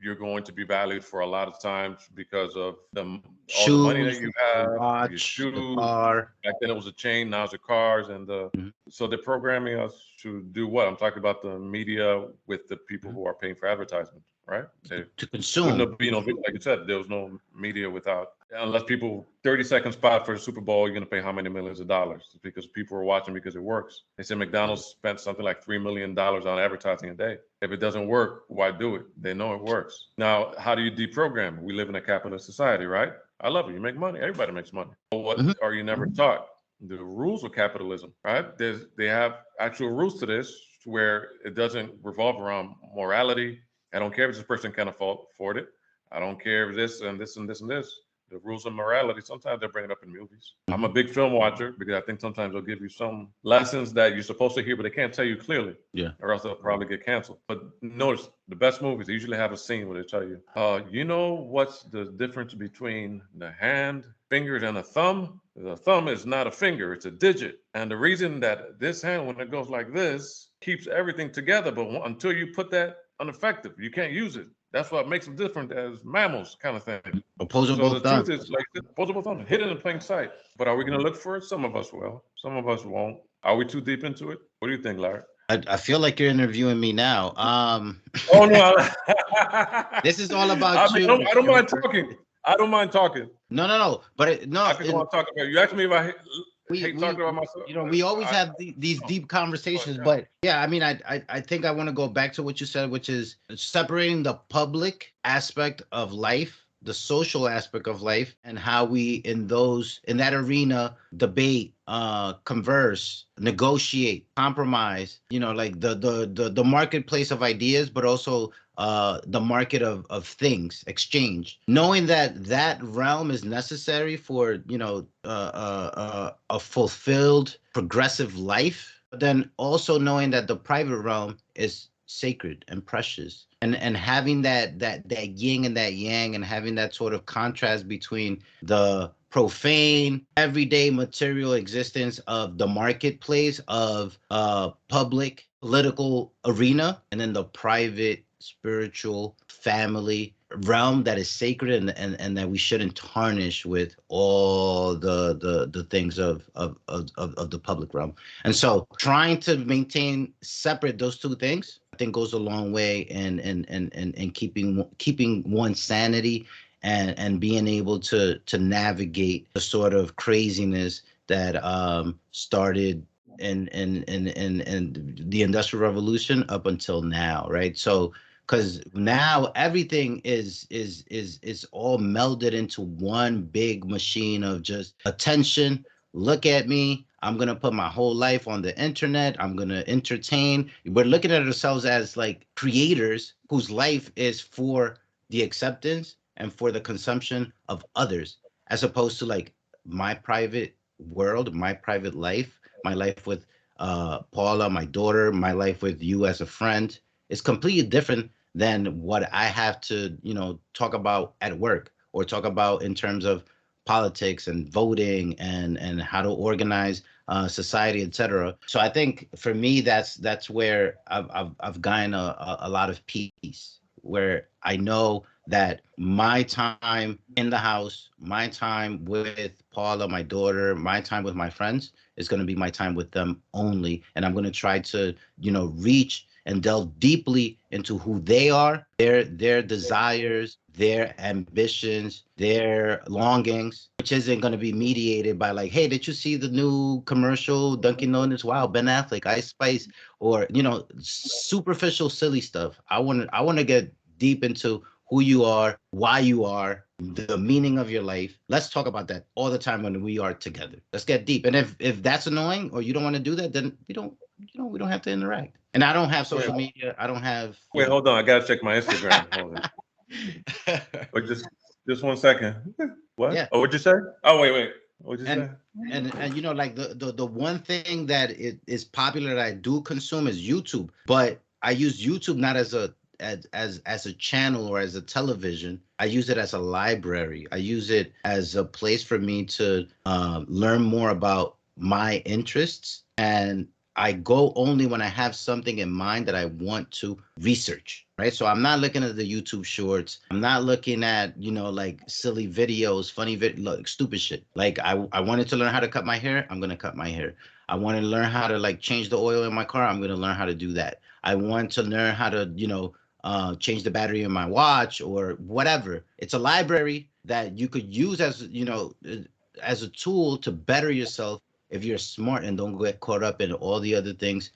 You're going to be valued for a lot of times because of all the money that Shoes, you the have, your watch, the shoes. car. Back then it was a chain, now it's the cars, and Mhm. so they're programming us to do what? I'm talking about the media with the people Mhm. who are paying for advertisement, right? They To wouldn't consume. have been no, like you said, there was no media without, unless people 30-second spot for the Super Bowl, you're gonna pay how many millions of dollars? Because people are watching because it works. They said McDonald's spent something like $3 million on advertising a day. If it doesn't work, why do it? They know it works. Now, how do you deprogram? We live in a capitalist society, right? I love it. You make money. Everybody makes money. But what Mhm. are you never taught? The rules of capitalism, right? They have actual rules to this where it doesn't revolve around morality. I don't care if this person can afford it. I don't care if this and this and this and this. The rules of morality, sometimes they bring it up in movies. I'm a Mhm. big film watcher because I think sometimes they'll give you some lessons that you're supposed to hear, but they can't tell you clearly, Yeah. or else they'll probably get canceled. But notice the best movies, they usually have a scene where they tell you, you know what's the difference between the hand, fingers, and a thumb? The thumb is not a finger, it's a digit. And the reason that this hand, when it goes like this, keeps everything together, but until you put that ineffective, you can't use it. That's what makes them different as mammals, kind of thing. So Opposable the truth thumbs. is, like, opposable thumbs, hidden in plain sight. But are we going to look for it? Some of us will. Some of us won't. Are we too deep into it? What do you think, Larry? I feel like you're interviewing me now. Oh no! This is all I about mean, you. I don't mind talking. I don't mind talking. No, no, no. But I no, could go on talking about. You asked me if I we hate talking about myself. you know we always I, have these no, deep but conversations, yeah. but yeah, I mean, I think I want to go back to what you said, which is separating the public aspect of life, the social aspect of life, and how we in that arena debate, converse, negotiate, compromise, like the marketplace of ideas, but also the market of things, exchange, knowing that that realm is necessary for a fulfilled progressive life, but then also knowing that the private realm is sacred and precious, and having that yin and that yang, and having that sort of contrast between the profane everyday material existence of the marketplace of public political arena, and then the private spiritual family realm that is sacred, and that we shouldn't tarnish with all the things of the public realm. And so trying to maintain separate those two things, I think, goes a long way in keeping one's sanity, and being able to navigate the sort of craziness that started in the industrial revolution up until now, right? So because now everything is all melded into one big machine of just attention. Look at me, I'm gonna put my whole life on the internet, I'm gonna entertain. We're looking at ourselves as like creators whose life is for the acceptance and for the consumption of others, as opposed to like my private world, my private life, my life with Paula, my daughter, my life with you as a friend, is completely different than what I have to, talk about at work, or talk about in terms of politics and voting, and how to organize society, etc. So I think for me, that's where I've gotten a lot of peace, where I know that my time in the house, my time with Paula, my daughter, my time with my friends is going to be my time with them only. And I'm going to try to, reach and delve deeply into who they are, their desires, their ambitions, their longings, which isn't going to be mediated by like, hey, did you see the new commercial Dunkin' Donuts? Wow, Ben Affleck, Ice Spice, or superficial silly stuff. I want to get deep into who you are, why you are, the meaning of your life. Let's talk about that all the time when we are together. Let's get deep. And if that's annoying or you don't want to do that, then we don't have to interact. And I don't have Wait, social media. I don't have, wait, hold on. I gotta check my Instagram. Hold on. Wait, just 1 second. What? yeah. Oh, what'd you say? Oh, wait. What'd you And say? like the one thing that it is popular that I do consume is YouTube, but I use YouTube not as a channel or as a television. I use it as a library. I use it as a place for me to learn more about my interests, and I go only when I have something in mind that I want to research, right? So I'm not looking at the YouTube shorts. I'm not looking at, like silly videos, funny like stupid shit. Like I wanted to learn how to cut my hair, I'm going to cut my hair. I want to learn how to like change the oil in my car, I'm going to learn how to do that. I want to learn how to, change the battery in my watch or whatever. It's a library that you could use as, as a tool to better yourself if you're smart and don't get caught up in all the other things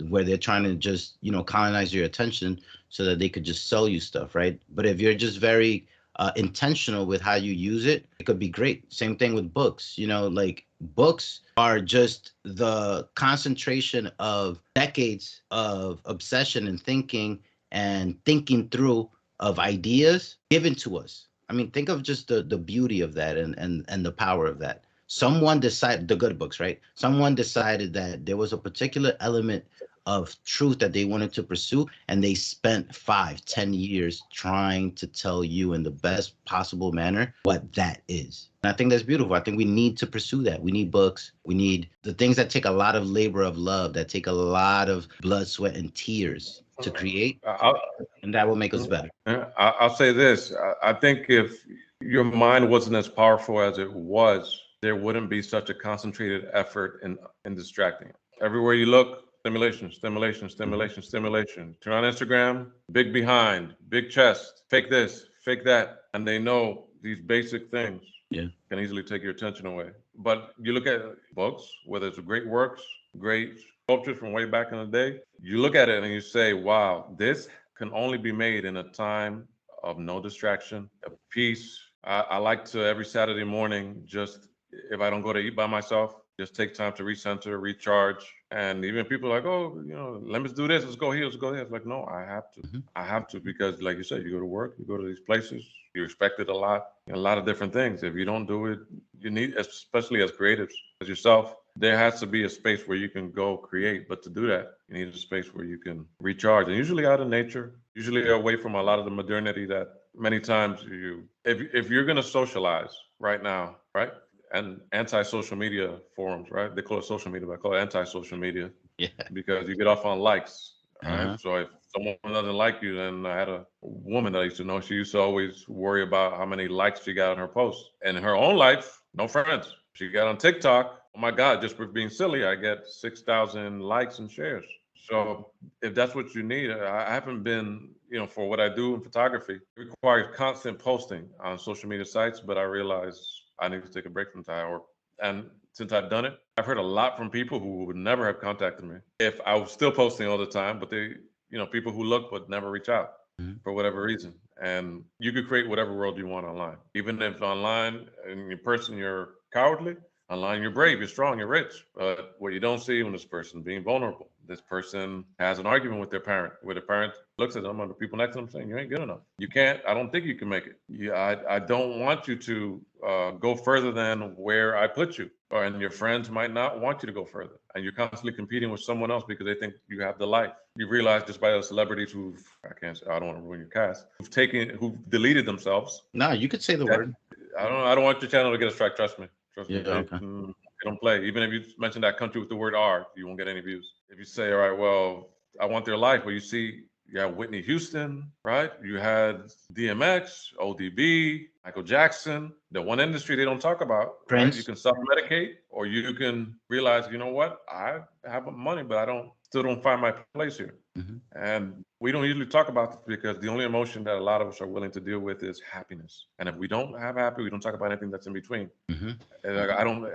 where they're trying to just colonize your attention so that they could just sell you stuff, right? But if you're just very intentional with how you use it, it could be great. Same thing with books. Like books are just the concentration of decades of obsession and thinking through of ideas given to us. I mean, think of just the beauty of that and the power of that. Someone decided, the good books, right? Someone decided that there was a particular element of truth that they wanted to pursue, and they spent 5, 10 years trying to tell you in the best possible manner what that is. And I think that's beautiful. I think we need to pursue that. We need books. We need the things that take a lot of labor of love, that take a lot of blood, sweat, and tears to create, I'll, and that will make us better. I'll say this. I think if your mind wasn't as powerful as it was, there wouldn't be such a concentrated effort in distracting it. Everywhere you look, stimulation, stimulation, Mhm. stimulation, stimulation. Turn on Instagram, big behind, big chest, fake this, fake that. And they know these basic things Yeah. can easily take your attention away. But you look at books, whether it's great works, great sculptures from way back in the day, you look at it and you say, wow, this can only be made in a time of no distraction, of peace. I like to every Saturday morning, just if I don't go to eat by myself, just take time to recenter, recharge. And even people are like, oh, let me do this. Let's go here. Let's go there. It's like, no, I have to. Mhm. I have to because, like you said, you go to work, you go to these places, you expect it a lot of different things. If you don't do it, you need, especially as creatives, as yourself, there has to be a space where you can go create. But to do that, you need a space where you can recharge, and usually out in nature, usually away from a lot of the modernity that many times if you're gonna socialize right now, right? And anti-social media forums, right? They call it social media, but I call it anti-social media Yeah. because you get off on likes. All right. Uh-huh. So if someone doesn't like you, then I had a woman that I used to know. She used to always worry about how many likes she got on her posts. And in her own life, no friends. She got on TikTok. Oh my God, just for being silly, I get 6,000 likes and shares. So if that's what you need, I haven't been, for what I do in photography, it requires constant posting on social media sites, but I realize I need to take a break from that. And since I've done it, I've heard a lot from people who would never have contacted me if I was still posting all the time, but people who look but never reach out Mhm. for whatever reason. And you could create whatever world you want online. Even if online in your person you're cowardly, online you're brave, you're strong, you're rich. But what you don't see when this person being vulnerable, this person has an argument with their parent, where the parent looks at them or the people next to them saying, you ain't good enough. You can't, I don't think you can make it. I don't want you to go further than where I put you. And your friends might not want you to go further. And you're constantly competing with someone else because they think you have the life. You realize just by the celebrities I don't want to ruin your cast, who've deleted themselves. No, you could say the That word. I don't want your channel to get a strike. Trust me. Trust me. Yeah. Okay. They don't play. Even if you mention that country with the word R, you won't get any views. If you say, all right, well, I want their life, well, you see, You had Whitney Houston, right? You had DMX, ODB, Michael Jackson. The one industry they don't talk about, right? You Prince. can self-medicate, or you can realize, you know what? I have money, but I still don't find my place here. Hmm. And we don't usually talk about this because the only emotion that a lot of us are willing to deal with is happiness. And if we don't have happy, we don't talk about anything that's in between. Hmm. And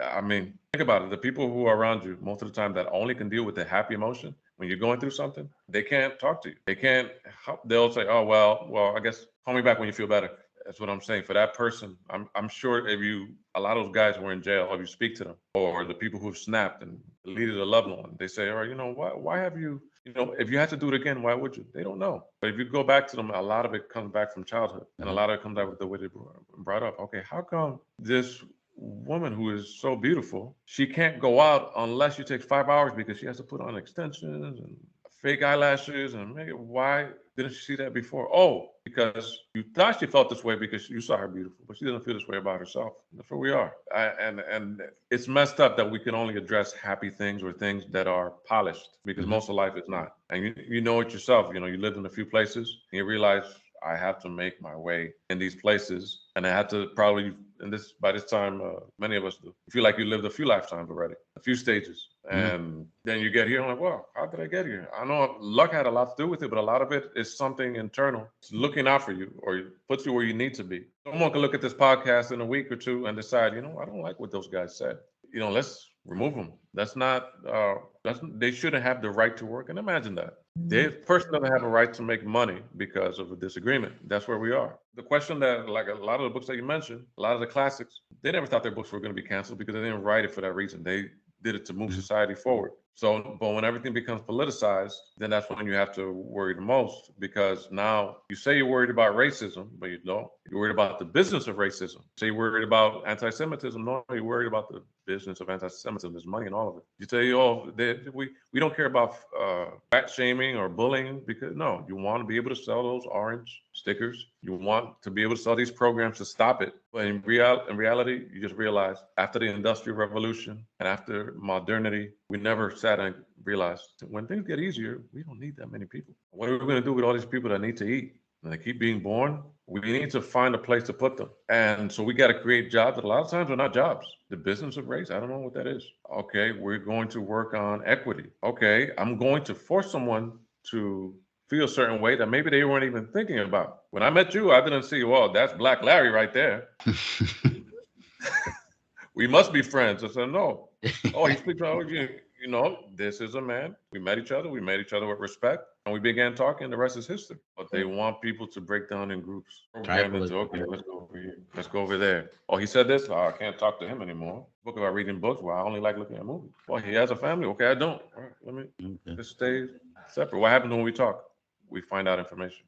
I mean, think about it. The people who are around you most of the time that only can deal with the happy emotion, when you're going through something, they can't talk to you. They can't help. They'll say, oh, well, I guess call me back when you feel better. That's what I'm saying. For that person, I'm sure a lot of those guys who are in jail, or you speak to them, or the people who've snapped and deleted a loved one, they say, all right, you know, why have you, if you had to do it again, why would you? They don't know. But if you go back to them, a lot of it comes back from childhood, and a lot of it comes back with the way they were brought up. Okay, how come this woman who is so beautiful, she can't go out unless she takes 5 hours because she has to put on extensions and fake eyelashes and make it? Why didn't she see that before? Oh, because you thought she felt this way because you saw her beautiful, but she doesn't feel this way about herself. That's where we are. And it's messed up that we can only address happy things or things that are polished, because most of life is not. And you know it yourself. You lived in a few places and you realize, I have to make my way in these places, and I had to probably, and this by this time, many of us do, feel like you lived a few lifetimes already, a few stages, Hmm. and then you get here, and I'm like, well, how did I get here? I know luck had a lot to do with it, but a lot of it is something internal. It's looking out for you, or puts you where you need to be. Someone can look at this podcast in a week or two and decide, I don't like what those guys said. Let's remove them. They shouldn't have the right to work. And imagine that. The person doesn't have a right to make money because of a disagreement. That's where we are. The question that, like a lot of the books that you mentioned, a lot of the classics, they never thought their books were going to be canceled because they didn't write it for that reason. They did it to move society forward. So, but when everything becomes politicized, then that's when you have to worry the most, because now you say you're worried about racism, but you don't. You're worried about the business of racism. Say you're worried about anti-Semitism. No, you're worried about the business of anti-Semitism. There's money in all of it. You say, oh, we don't care about fat shaming or bullying, because no, you want to be able to sell those orange stickers. You want to be able to sell these programs to stop it. But in reality, you just realize after the Industrial Revolution and after modernity, we never sat and realized when things get easier, we don't need that many people. What are we going to do with all these people that need to eat? And they keep being born? We need to find a place to put them. And so we got to create jobs that a lot of times are not jobs. The business of race, I don't know what that is. Okay, we're going to work on equity. Okay, I'm going to force someone to feel a certain way that maybe they weren't even thinking about. When I met you, I didn't see, well, that's Black Larry right there. We must be friends. I said, no. Oh, he speaks out. This is a man. We met each other. We met each other with respect. And we began talking. The rest is history. But they want people to break down in groups. Program into, okay, let's go over here. Let's go over there. Oh, he said this. Oh, I can't talk to him anymore. Book about reading books. Well, I only like looking at movies. Well, he has a family. Okay, I don't. All right, let me just stay separate. What happens when we talk? We find out information.